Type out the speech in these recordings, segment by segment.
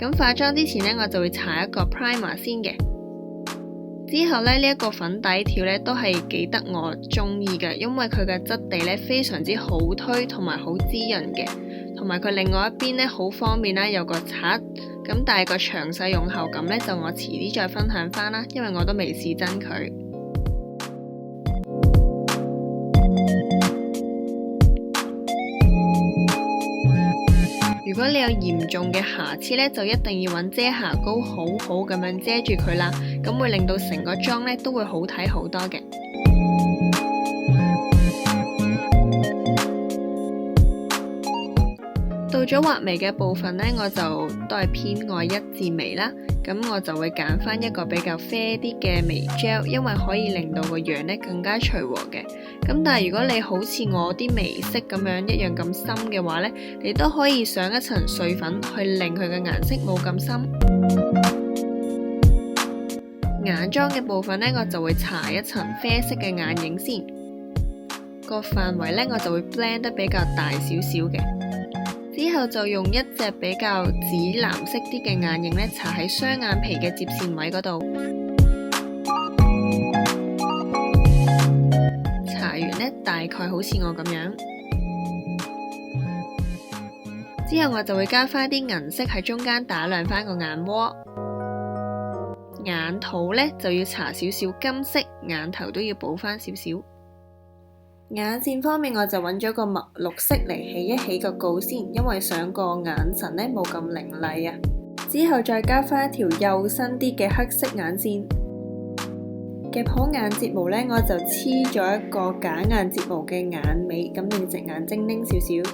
咁化妝之前呢，我就會搽一個 primer 先嘅。之後呢，呢一個粉底條呢都係幾得我中意嘅，因為佢嘅質地呢非常之好推同埋好滋潤嘅，同埋佢另外一邊呢好方便啦，有個刷。咁但係個詳細用後感呢，就我遲啲再分享翻啦，因為我都未試真佢。如果你有嚴重嘅瑕疵呢，就一定要揾遮瑕膏好好咁樣遮住佢啦，咁會令到成個妝呢都會好睇好多嘅。到咗畫眉嘅部分呢，我就都係偏愛一字眉啦，咁我就會揀翻一個比較啡啲嘅眉 gel， 因為可以令到個樣呢更加隨和嘅。咁但係如果你好似我啲眉色咁樣一樣咁深嘅話呢，你都可以上一層碎粉去令佢嘅顏色冇咁深。眼妝嘅部分呢，我就會搽一層啡色嘅眼影先，個範圍呢，我就會 blend 得比較大少少嘅。之後就用一隻比較紫藍色啲嘅眼影呢，搽喺雙眼皮嘅接線位嗰度。搽完呢，大概好似我咁樣。之後我就會加翻啲銀色喺中間打亮翻個眼窩。眼肚呢，就要搽少少金色，眼頭都要補翻少少。眼線方面，我就揾咗個墨綠色嚟起一起個膏先，因為想個眼神呢冇咁凌厲啊。之後再加翻一條幼身啲嘅黑色眼線，夾好眼睫毛呢，我就黐咗一個假眼睫毛嘅眼尾，咁令隻眼精靈少少。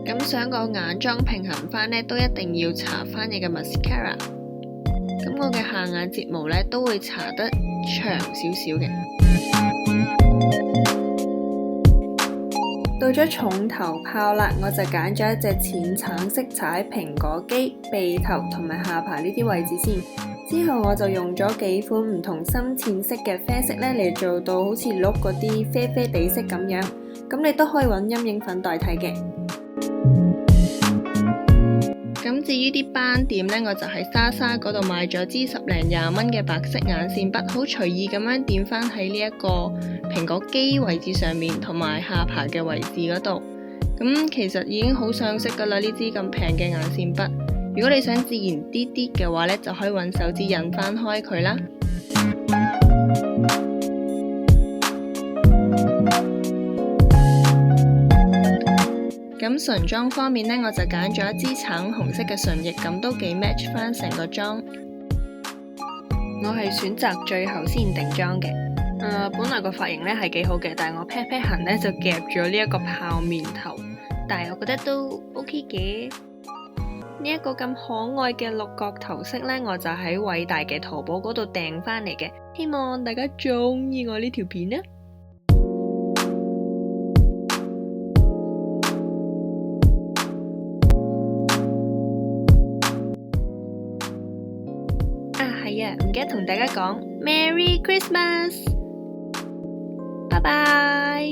咁想個眼妝平衡翻呢，都一定要搽翻你嘅 mascara。咁我嘅下眼睫毛呢，都會搽得長少少嘅。到咗重頭泡啦，我就揀咗一隻淺橙色搽喺蘋果肌、鼻頭同埋下巴呢啲位置先。之後我就用咗幾款唔同深淺色嘅啡色呢嚟做到好似碌嗰啲啡啡地色咁樣。咁你都可以揾陰影粉代替嘅。咁至於啲斑點呢，我就喺莎莎嗰度買咗支10零20蚊嘅白色眼線筆，好隨意咁樣點返喺呢一個蘋果肌位置上面，同埋下巴嘅位置嗰度。咁其實已經好上色噶啦，呢支咁平嘅眼線筆。如果你想自然啲啲嘅話呢，就可以揾手指印翻開佢啦。咁唇妝方面呢，我就揀咗一支橙紅色嘅唇液，咁都幾 match 翻成個妝。我係選擇最後先定妝嘅。本來個髮型呢係幾好嘅，但係我 pat pat 痕呢就夾咗呢一個泡面頭，但係我覺得都 OK 嘅。呢一個咁可愛嘅六角頭飾呢，我就喺偉大嘅淘寶嗰度訂翻嚟嘅，希望大家中意我呢條片啊！唔記得同大家講 Merry Christmas，拜拜。